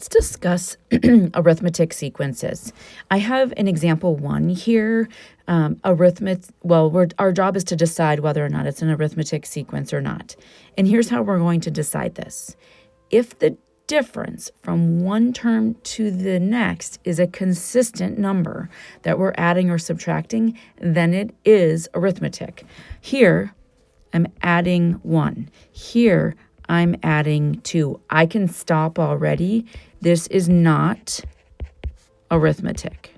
Let's discuss arithmetic sequences. I have an example 1 here. Our job is to decide whether or not it's an arithmetic sequence or not. And here's how we're going to decide this. If the difference from one term to the next is a consistent number that we're adding or subtracting, then it is arithmetic. Here, I'm adding 1. Here, I'm adding 2. I can stop already. This is not arithmetic.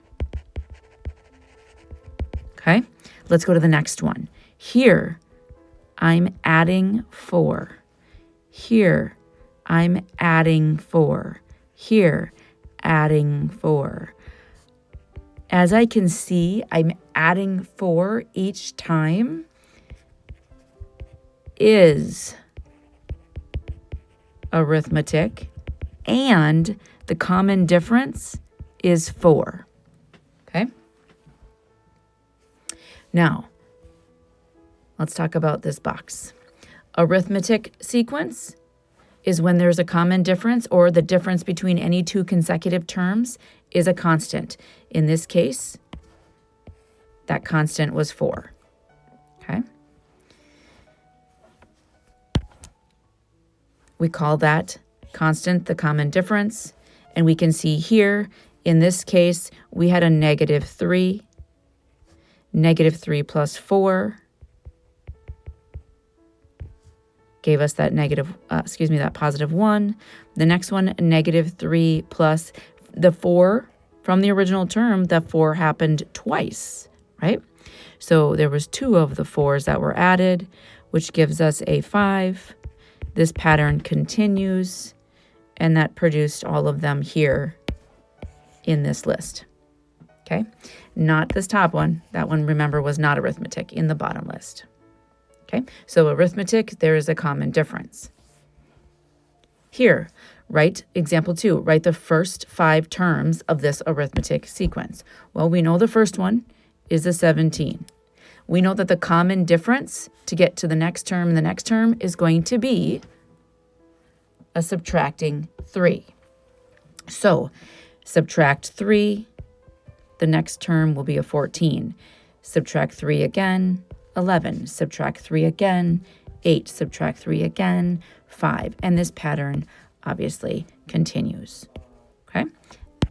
Okay, let's go to the next one. Here, I'm adding 4. Here, I'm adding 4. Here, adding 4. As I can see, I'm adding 4 each time is arithmetic, and the common difference is 4. Okay? Now, let's talk about this box. Arithmetic sequence is when there's a common difference or the difference between any two consecutive terms is a constant. In this case, that constant was 4. Okay? We call that constant the common difference. And we can see here, in this case, we had a -3. -3 plus 4 gave us that that +1. The next one, -3 plus the 4 from the original term, the 4 happened twice, right? So there was 2 of the 4s that were added, which gives us a 5. This pattern continues, and that produced all of them here in this list. Okay, not this top one. That one, remember, was not arithmetic in the bottom list. Okay, so arithmetic, there is a common difference. Here, write example 2. Write the first 5 terms of this arithmetic sequence. Well, we know the first one is a 17. We know that the common difference to get to the next term and the next term is going to be a subtracting 3. So subtract 3, the next term will be a 14. Subtract 3 again, 11. Subtract 3 again, 8. Subtract 3 again, 5. And this pattern obviously continues. Okay?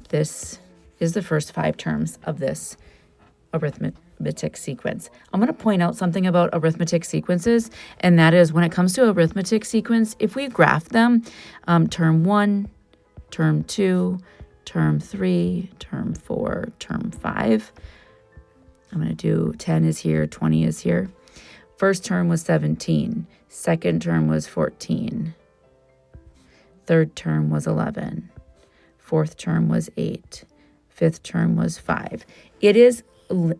This is the first 5 terms of this arithmetic sequence. I'm going to point out something about arithmetic sequences, and that is when it comes to arithmetic sequence, if we graph them, term 1, term 2, term 3, term 4, term 5, I'm going to do 10 is here, 20 is here. First term was 17. Second term was 14. Third term was 11. Fourth term was 8. Fifth term was 5.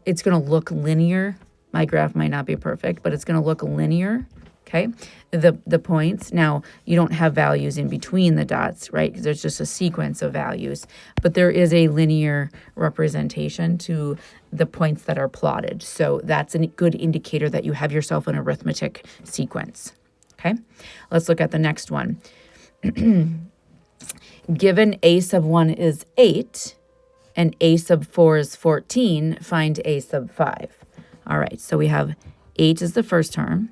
It's going to look linear. My graph might not be perfect, but it's going to look linear, okay? The points. Now, you don't have values in between the dots, right? Because there's just a sequence of values. But there is a linear representation to the points that are plotted. So that's a good indicator that you have yourself an arithmetic sequence, okay? Let's look at the next one. Given a sub 1 is 8, and a sub 4 is 14, find a sub 5. All right, so we have 8 is the first term.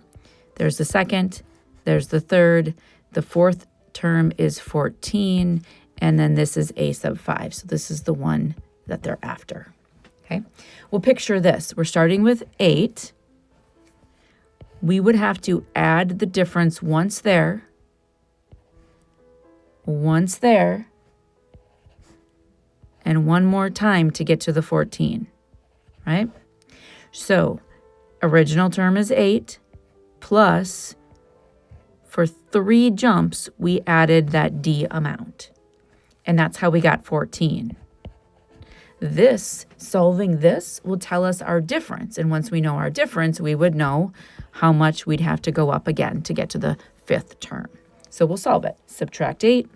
There's the second. There's the third. The fourth term is 14, and then this is a sub 5. So this is the one that they're after. Okay, well, picture this. We're starting with 8. We would have to add the difference once there, and one more time to get to the 14, right? So original term is 8 plus, for 3 jumps, we added that D amount. And that's how we got 14. Solving this will tell us our difference. And once we know our difference, we would know how much we'd have to go up again to get to the 5th term. So we'll solve it. Subtract 8.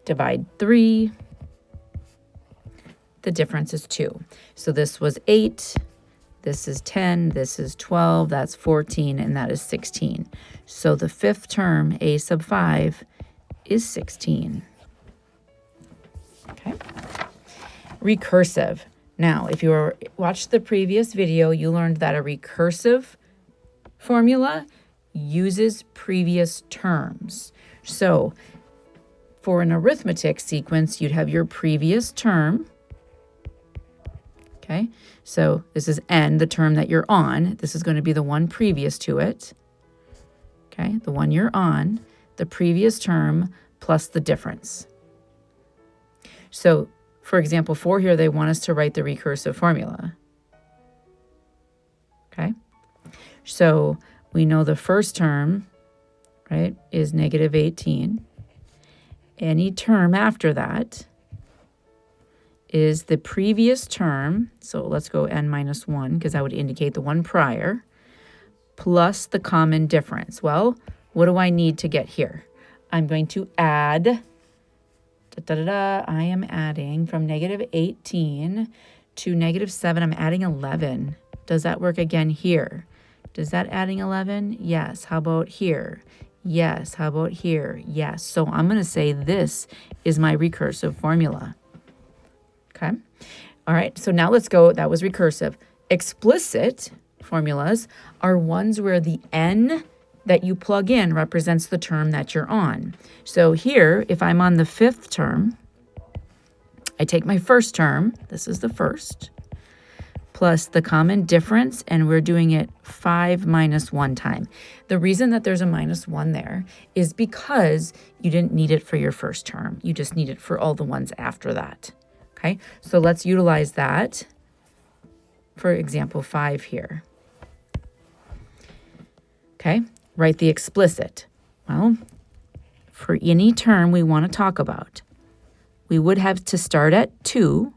Divide 3. The difference is 2. So this was 8. This is 10, this is 12, that's 14, and that is 16. So the fifth term, a sub 5, is 16. Okay. Recursive. Now, if you watched the previous video, you learned that a recursive formula uses previous terms. So for an arithmetic sequence, you'd have your previous term. Okay, so this is n, the term that you're on. This is going to be the one previous to it. Okay, the one you're on, the previous term plus the difference. So, for example, for here, they want us to write the recursive formula. Okay, so we know the first term, right, is negative 18. Any term after that is the previous term, so let's go n minus 1, because that would indicate the one prior, plus the common difference. Well, what do I need to get here? I'm going to add, I am adding from negative 18 to negative 7, I'm adding 11. Does that work again here? Does that adding 11? Yes. How about here? Yes. How about here? Yes. So I'm going to say this is my recursive formula. Okay. All right. So now let's go. That was recursive. Explicit formulas are ones where the n that you plug in represents the term that you're on. So here, if I'm on the fifth term, I take my first term, this is the first, plus the common difference, and we're doing it 5 minus 1 time. The reason that there's a minus 1 there is because you didn't need it for your first term. You just need it for all the ones after that. Okay, so let's utilize that. For example, 5 here. Okay, write the explicit. Well, for any term we want to talk about, we would have to start at 2,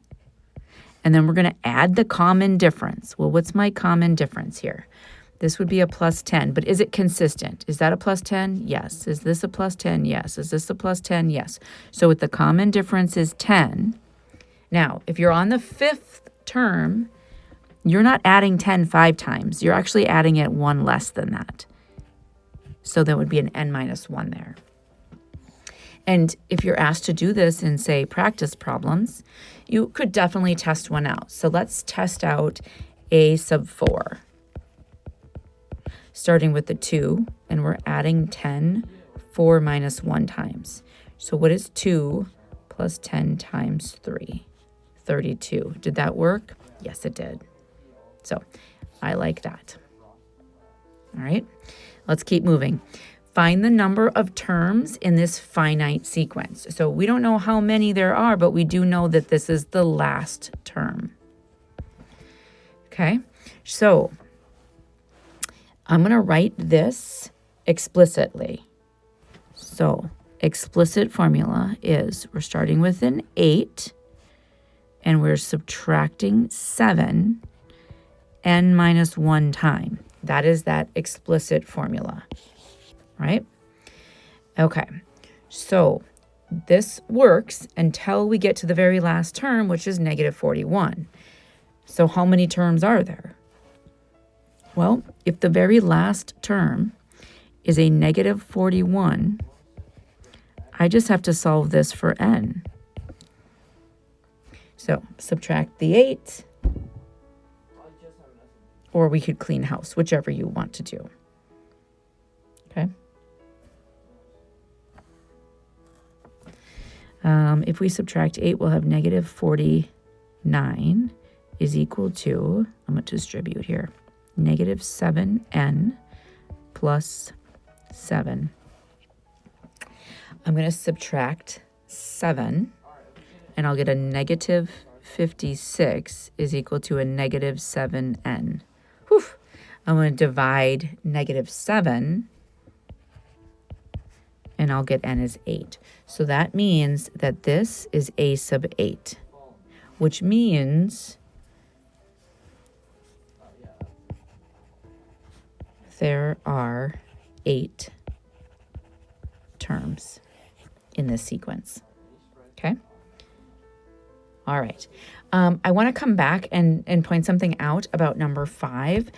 and then we're going to add the common difference. Well, what's my common difference here? This would be a plus 10, but is it consistent? Is that a plus 10? Yes. Is this a plus 10? Yes. Is this a plus 10? Yes. So with the common difference is 10. Now, if you're on the fifth term, you're not adding 10 5 times. You're actually adding it 1 less than that. So there would be an n minus 1 there. And if you're asked to do this in, say, practice problems, you could definitely test one out. So let's test out a sub 4. Starting with the 2, and we're adding 10 4 minus 1 times. So what is 2 plus 10 times 3? 32. Did that work? Yes, it did. So I like that. All right, let's keep moving. Find the number of terms in this finite sequence. So we don't know how many there are, but we do know that this is the last term. Okay, so I'm going to write this explicitly. So explicit formula is we're starting with an 8, and we're subtracting 7 n minus 1 time. That is that explicit formula, right? Okay, so this works until we get to the very last term, which is negative 41. So how many terms are there? Well, if the very last term is a negative 41, I just have to solve this for n. So subtract the 8, or we could clean house, whichever you want to do. Okay. If we subtract 8, we'll have negative 49 is equal to, I'm going to distribute here, negative 7n plus 7. I'm going to subtract 7, and I'll get a negative 56 is equal to a negative 7n. Whew. I'm going to divide negative 7, and I'll get n as 8. So that means that this is a sub 8, which means there are 8 terms in this sequence. Okay? All right. I want to come back and point something out about number 5.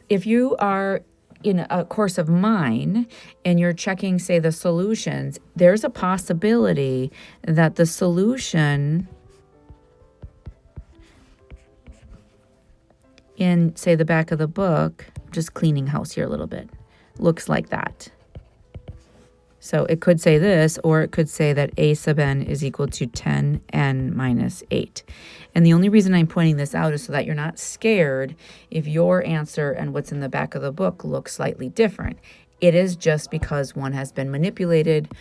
If you are in a course of mine and you're checking, say, the solutions, there's a possibility that the solution in, say, the back of the book, just cleaning house here a little bit, looks like that. So it could say this, or it could say that a sub n is equal to 10n minus 8. And the only reason I'm pointing this out is so that you're not scared if your answer and what's in the back of the book look slightly different. It is just because one has been manipulated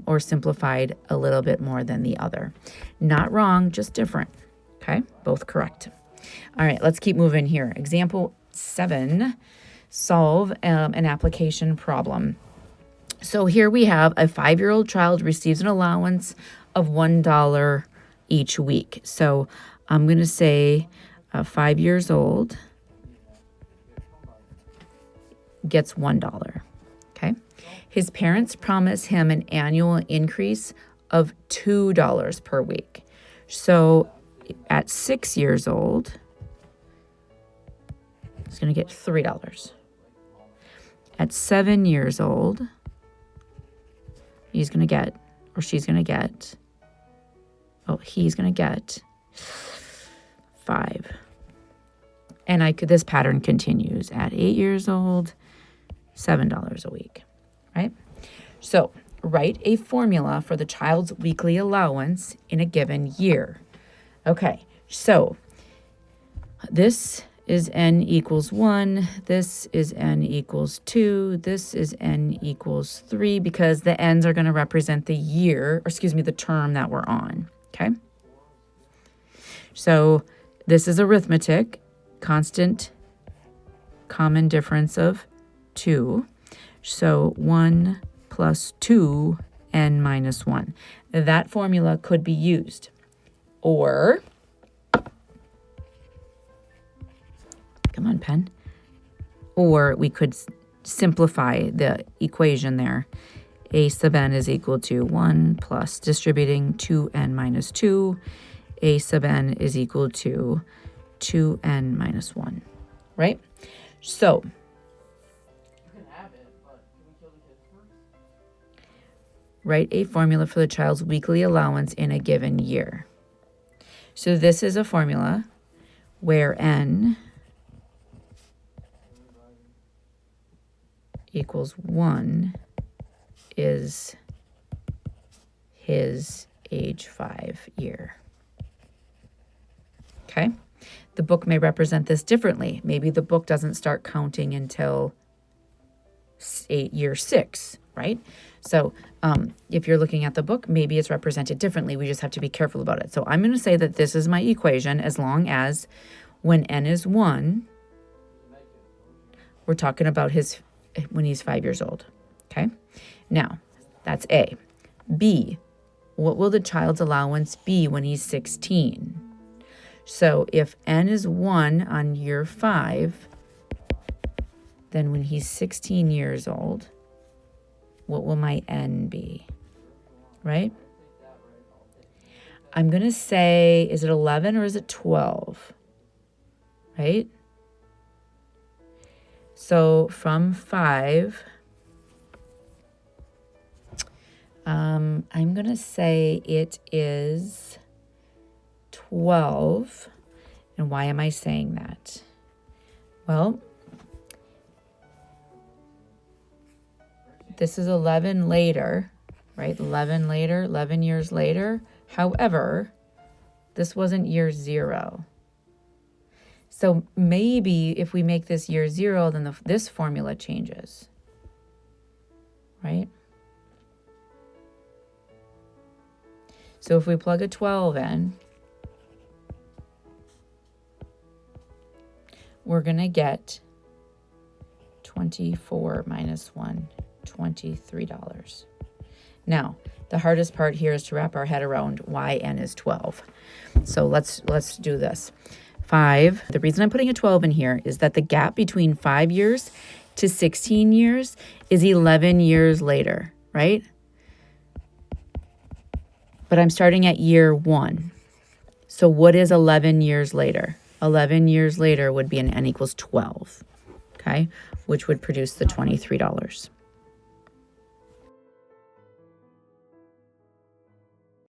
or simplified a little bit more than the other. Not wrong, just different. Okay, both correct. All right, let's keep moving here. Example 7, solve an application problem. So here we have a 5-year-old child receives an allowance of $1 each week. So I'm going to say 5 years old gets $1. Okay. His parents promise him an annual increase of $2 per week. So at 6 years old, he's going to get $3. At 7 years old, he's going to get, or she's going to get, he's going to get 5. And this pattern continues. At 8 years old, $7 a week, right? So write a formula for the child's weekly allowance in a given year. Okay, so this is n equals 1, this is n equals 2, this is n equals 3, because the n's are going to represent the year, or excuse me, the term that we're on, okay? So this is arithmetic, constant common difference of 2. So 1 plus 2, n minus 1. That formula could be used. Or, come on, pen. Or we could simplify the equation there. A sub n is equal to 1 plus distributing 2n minus 2. A sub n is equal to 2n minus 1, right? So, write a formula for the child's weekly allowance in a given year. So this is a formula where n equals 1 is his age 5 year. Okay? The book may represent this differently. Maybe the book doesn't start counting until year 6, right? So if you're looking at the book, maybe it's represented differently. We just have to be careful about it. So I'm going to say that this is my equation as long as when n is 1, we're talking about when he's 5 years old. Okay? Now, that's A. B, what will the child's allowance be when he's 16? So if n is 1 on year 5, then when he's 16 years old, what will my n be? Right? I'm going to say, is it 11 or is it 12? Right? So from 5, I'm going to say it is 12. And why am I saying that? Well, this is 11 later, right? 11 years later. However, this wasn't year 0. So maybe if we make this year 0, then this formula changes, right? So if we plug a 12 in, we're going to get 24 minus 1, $23. Now, the hardest part here is to wrap our head around why n is 12. So let's do this. 5, the reason I'm putting a 12 in here is that the gap between 5 years to 16 years is 11 years later, right? But I'm starting at year 1. So what is 11 years later? 11 years later would be an n equals 12, okay, which would produce the $23.